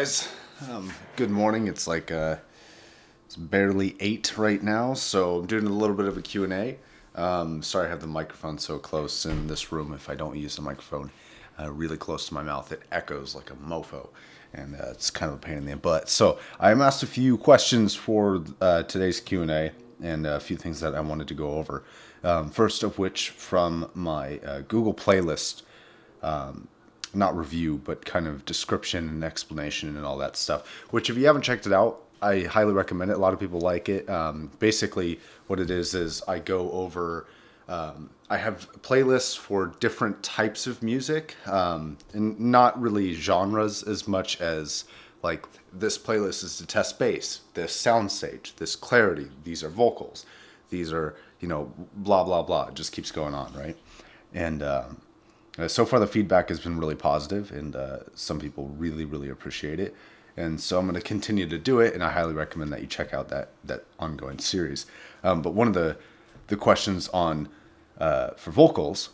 guys, good morning. It's like it's barely 8 right now, so I'm doing a little bit of a Q&A. Sorry I have the microphone so close in this room. If I don't use the microphone really close to my mouth, it echoes like a mofo, and it's kind of a pain in the butt. So I'm asked a few questions for today's Q&A and a few things that I wanted to go over. First of which from my Google playlist, not review, but kind of description and explanation and all that stuff, which if you haven't checked it out, I highly recommend it. A lot of people like it. Basically what it is I go over, I have playlists for different types of music, and not really genres as much as like this playlist is to test bass, this soundstage, this clarity, these are vocals, these are, blah, blah, blah. It just keeps going on, right? And, so far the feedback has been really positive, and some people really, really appreciate it. And so I'm going to continue to do it, and I highly recommend that you check out that ongoing series. But one of the questions on for vocals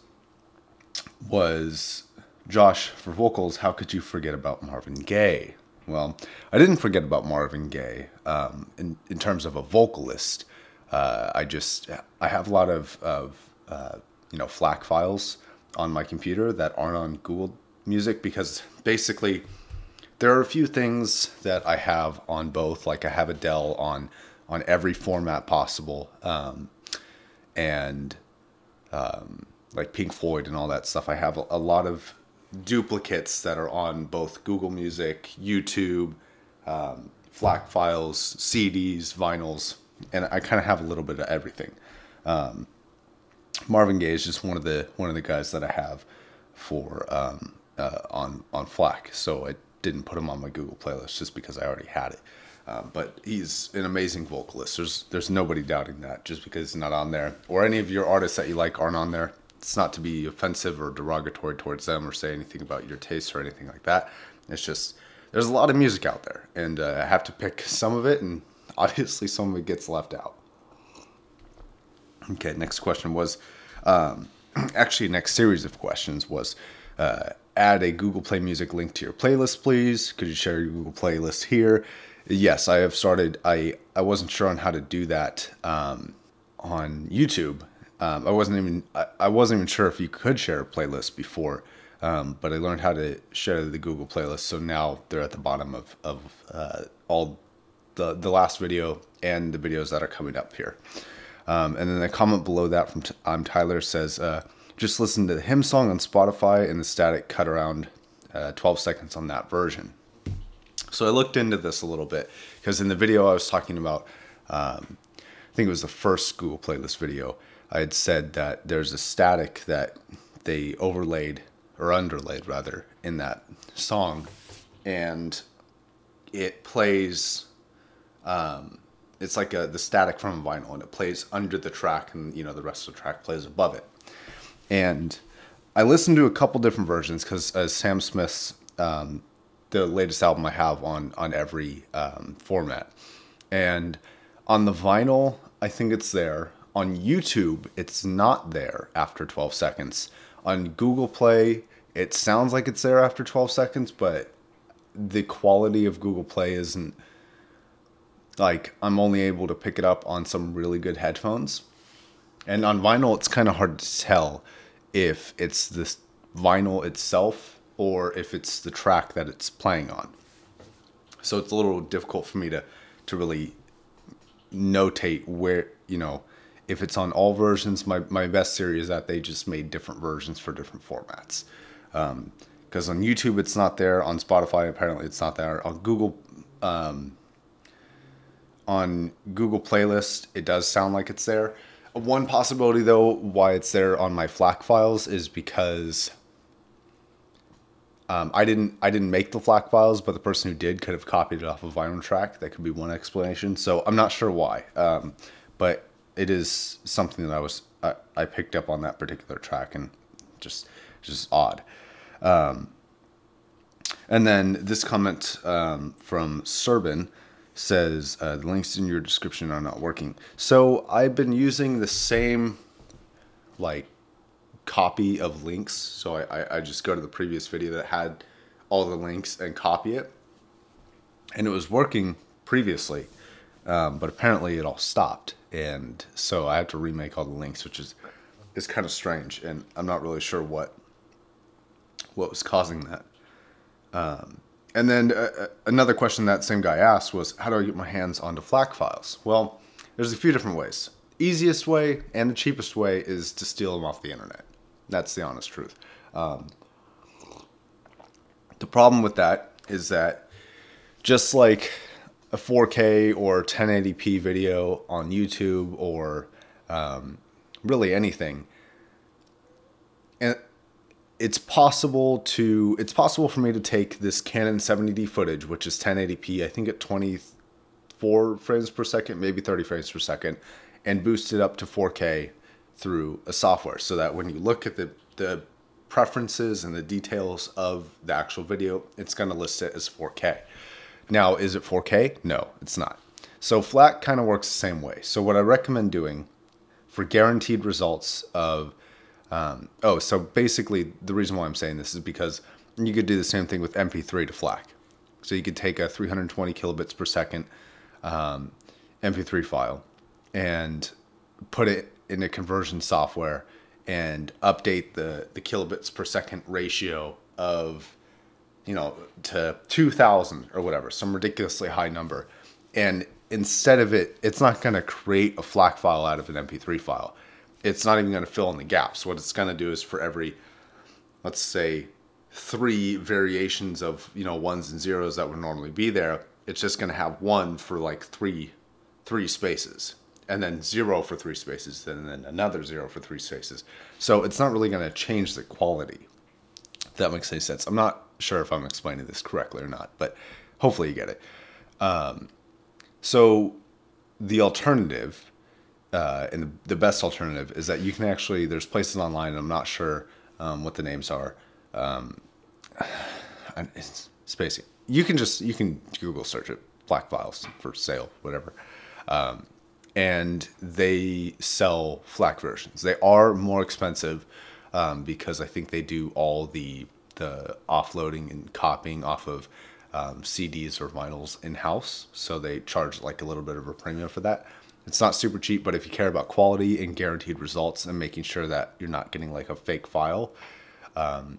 was, Josh, for vocals, how could you forget about Marvin Gaye? Well, I didn't forget about Marvin Gaye in terms of a vocalist. I have a lot of Flac files on my computer that aren't on Google Music, because basically there are a few things that I have on both. Like I have Adele on every format possible, and like Pink Floyd and all that stuff. I have a lot of duplicates that are on both Google Music, YouTube, FLAC files, CDs, vinyls, and I kind of have a little bit of everything. Marvin Gaye is just one of the guys that I have for on FLAC, so I didn't put him on my Google playlist just because I already had it. But he's an amazing vocalist. There's nobody doubting that. Just because he's not on there, or any of your artists that you like aren't on there, it's not to be offensive or derogatory towards them or say anything about your taste or anything like that. It's just there's a lot of music out there, and I have to pick some of it, and obviously some of it gets left out. Okay, next question was, actually next series of questions was, add a Google Play Music link to your playlist, please. Could you share your Google playlist here? Yes, I have started. I wasn't sure on how to do that on YouTube. I wasn't even sure if you could share a playlist before, but I learned how to share the Google playlist. So now they're at the bottom of all the last video and the videos that are coming up here. And then the comment below that from Tyler says, just listen to the hymn song on Spotify and the static cut around 12 seconds on that version. So I looked into this a little bit, because in the video I was talking about, I think it was the first Google playlist video, I had said that there's a static that they overlaid, or underlaid rather, in that song, and it plays, it's like the static from a vinyl, and it plays under the track, and the rest of the track plays above it. And I listened to a couple different versions, because Sam Smith's the latest album I have on every format, and on the vinyl I think it's there. On YouTube it's not there after 12 seconds. On Google Play it sounds like it's there after 12 seconds, but the quality of Google Play isn't, like, I'm only able to pick it up on some really good headphones. And on vinyl, it's kind of hard to tell if it's the vinyl itself or if it's the track that it's playing on. So it's a little difficult for me to really notate where, if it's on all versions. My best theory is that they just made different versions for different formats. Because on YouTube, it's not there. On Spotify, apparently it's not there. On Google Playlist, it does sound like it's there. One possibility, though, why it's there on my FLAC files is because I didn't make the FLAC files, but the person who did could have copied it off a vinyl track. That could be one explanation. So I'm not sure why, but it is something that I picked up on that particular track, and just odd. And then this comment from Serban says, the links in your description are not working. So I've been using the same copy of links. So I just go to the previous video that had all the links and copy it. and it was working previously, but apparently it all stopped, and so I have to remake all the links, which is kind of strange, and I'm not really sure what was causing that. And then another question that same guy asked was, how do I get my hands onto FLAC files? Well, there's a few different ways. Easiest way and the cheapest way is to steal them off the internet. That's the honest truth. The problem with that is that just like a 4K or 1080p video on YouTube or really anything, and it's possible for me to take this Canon 70D footage, which is 1080p, I think at 24 frames per second, maybe 30 frames per second, and boost it up to 4K through a software, so that when you look at the preferences and the details of the actual video, it's going to list it as 4K. Now, is it 4K? No, it's not. So FLAC kind of works the same way. So what I recommend doing for guaranteed results of so basically the reason why I'm saying this is because you could do the same thing with MP3 to FLAC. So you could take a 320 kilobits per second MP3 file and put it in a conversion software and update the kilobits per second ratio of, to 2000 or whatever, some ridiculously high number. And instead of it's not going to create a FLAC file out of an MP3 file. It's not even going to fill in the gaps. What it's going to do is for every, let's say, 3 variations of, ones and zeros that would normally be there, it's just going to have 1 for like three spaces, and then 0 for 3 spaces, and then another 0 for 3 spaces. So it's not really going to change the quality, if that makes any sense. I'm not sure if I'm explaining this correctly or not, but hopefully you get it. So the alternative, and the best alternative, is that you can actually, there's places online, and I'm not sure what the names are. It's spacey. You can Google search it, FLAC files for sale, whatever. And they sell FLAC versions. They are more expensive because I think they do all the offloading and copying off of CDs or vinyls in-house. So they charge like a little bit of a premium for that. It's not super cheap, but if you care about quality and guaranteed results and making sure that you're not getting like a fake file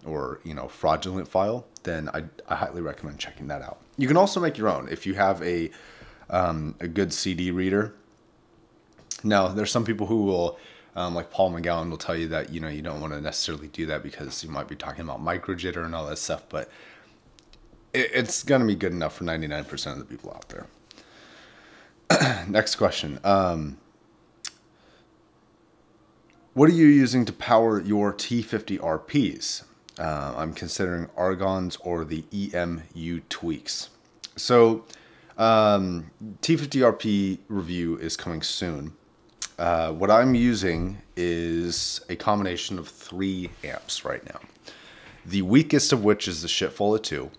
or fraudulent file, then I highly recommend checking that out. You can also make your own if you have a good CD reader. Now, there's some people who will, like Paul McGowan will tell you that you don't want to necessarily do that because you might be talking about micro jitter and all that stuff, but it's going to be good enough for 99% of the people out there. Next question. What are you using to power your T50 RPs? I'm considering Argons or the EMU tweaks. So T50 RP review is coming soon. What I'm using is a combination of 3 amps right now. The weakest of which is the Shitfulla 2.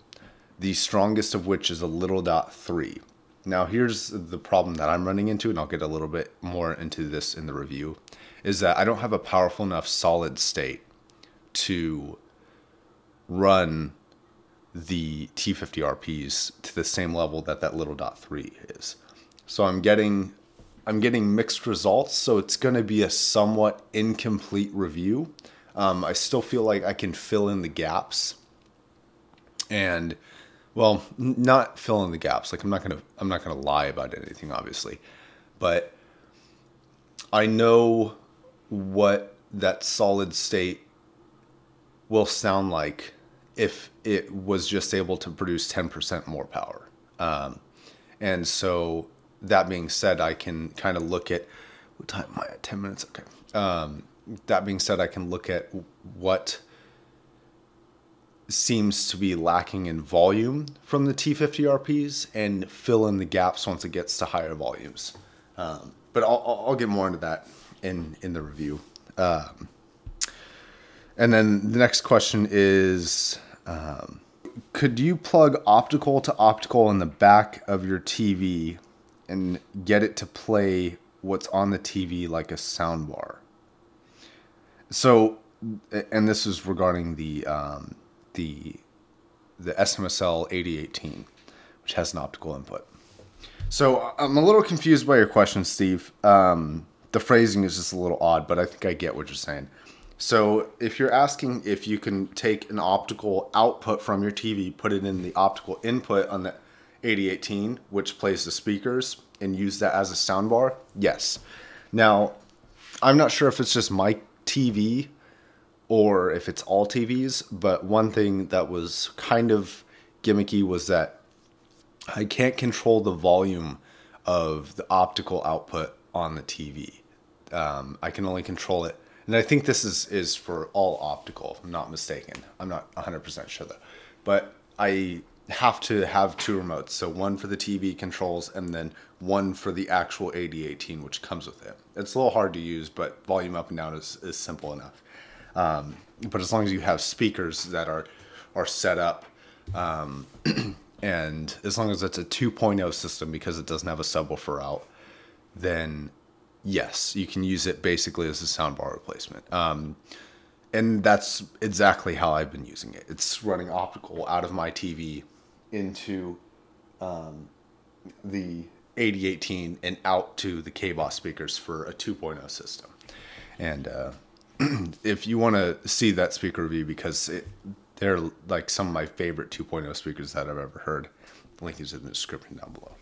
The strongest of which is a Little Dot 3. Now, here's the problem that I'm running into, and I'll get a little bit more into this in the review, is that I don't have a powerful enough solid state to run the T50 RPs to the same level that Little Dot 3 is. So I'm getting mixed results, so it's going to be a somewhat incomplete review. I still feel like I can fill in the gaps, and well, not fill in the gaps. Like I'm not gonna lie about anything, obviously, but I know what that solid state will sound like if it was just able to produce 10% more power. And so that being said, I can kind of look at, what time am I at? 10 minutes? Okay. That being said, I can look at what seems to be lacking in volume from the T50 RPs and fill in the gaps once it gets to higher volumes. But I'll get more into that in the review. And then the next question is, could you plug optical to optical in the back of your TV and get it to play what's on the TV like a soundbar? So, and this is regarding the SMSL 8018, which has an optical input. So I'm a little confused by your question, Steve. The phrasing is just a little odd, but I think I get what you're saying. So if you're asking if you can take an optical output from your TV, put it in the optical input on the 8018, which plays the speakers, and use that as a soundbar, yes. Now, I'm not sure if it's just my TV or if it's all TVs, but one thing that was kind of gimmicky was that I can't control the volume of the optical output on the TV. I can only control it. And I think this is for all optical, if I'm not mistaken. I'm not 100% sure though. But I have to have two remotes. So one for the TV controls and then one for the actual 8018, which comes with it. It's a little hard to use, but volume up and down is simple enough. But as long as you have speakers that are set up, and as long as it's a 2.0 system because it doesn't have a subwoofer out, then yes, you can use it basically as a soundbar replacement. And that's exactly how I've been using it. It's running optical out of my TV into the 8018 and out to the K-Boss speakers for a 2.0 system. And if you want to see that speaker review, because they're like some of my favorite 2.0 speakers that I've ever heard, the link is in the description down below.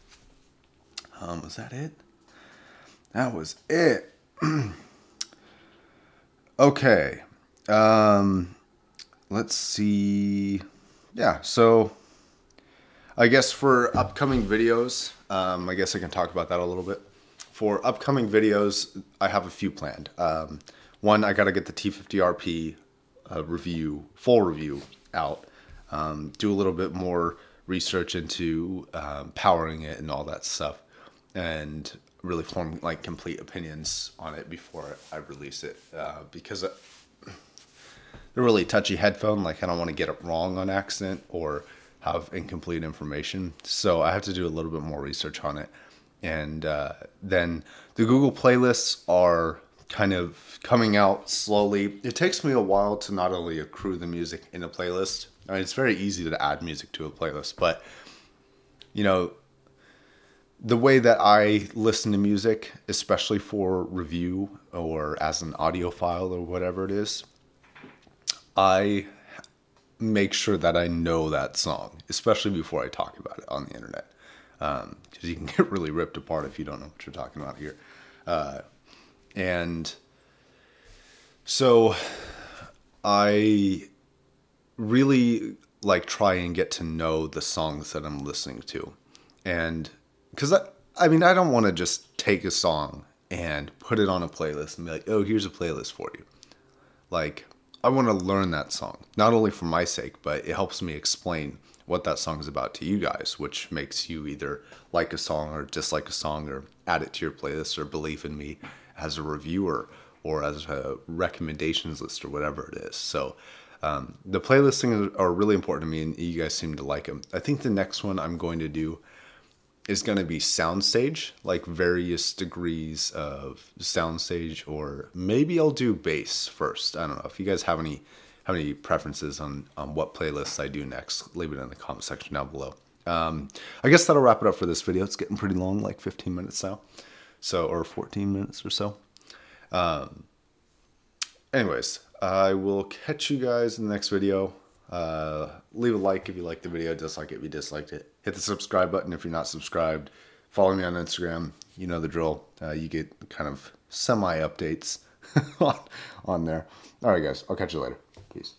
Was that it? That was it. Okay. Let's see. Yeah, so I guess for upcoming videos, I guess I can talk about that a little bit. For upcoming videos, I have a few planned. One, I got to get the T50RP full review out. Do a little bit more research into powering it and all that stuff, and really form like complete opinions on it before I release it, because they're really touchy headphone. Like I don't want to get it wrong on accident or have incomplete information. So I have to do a little bit more research on it. And then the Google playlists are kind of coming out slowly. It takes me a while to not only accrue the music in a playlist. I mean, it's very easy to add music to a playlist, but you know, the way that I listen to music, especially for review or as an audio file or whatever it is, I make sure that I know that song, especially before I talk about it on the internet. Because you can get really ripped apart if you don't know what you're talking about here. And so I really like try and get to know the songs that I'm listening to. And because I mean, I don't want to just take a song and put it on a playlist and be like, oh, here's a playlist for you. Like, I want to learn that song, not only for my sake, but it helps me explain what that song is about to you guys, which makes you either like a song or dislike a song or add it to your playlist or believe in me as a reviewer or as a recommendations list or whatever it is. So the playlist things are really important to me, and you guys seem to like them. I think the next one I'm going to do is going to be soundstage, like various degrees of soundstage, or maybe I'll do bass first. I don't know. If you guys have any preferences on what playlists I do next, leave it in the comment section down below. I guess that'll wrap it up for this video. It's getting pretty long, like 15 minutes now, or 14 minutes or so. Anyways, I will catch you guys in the next video. Leave a like if you liked the video, dislike it if you disliked it. Hit the subscribe button if you're not subscribed. Follow me on Instagram. You know the drill. You get kind of semi-updates on there. All right, guys. I'll catch you later. Peace.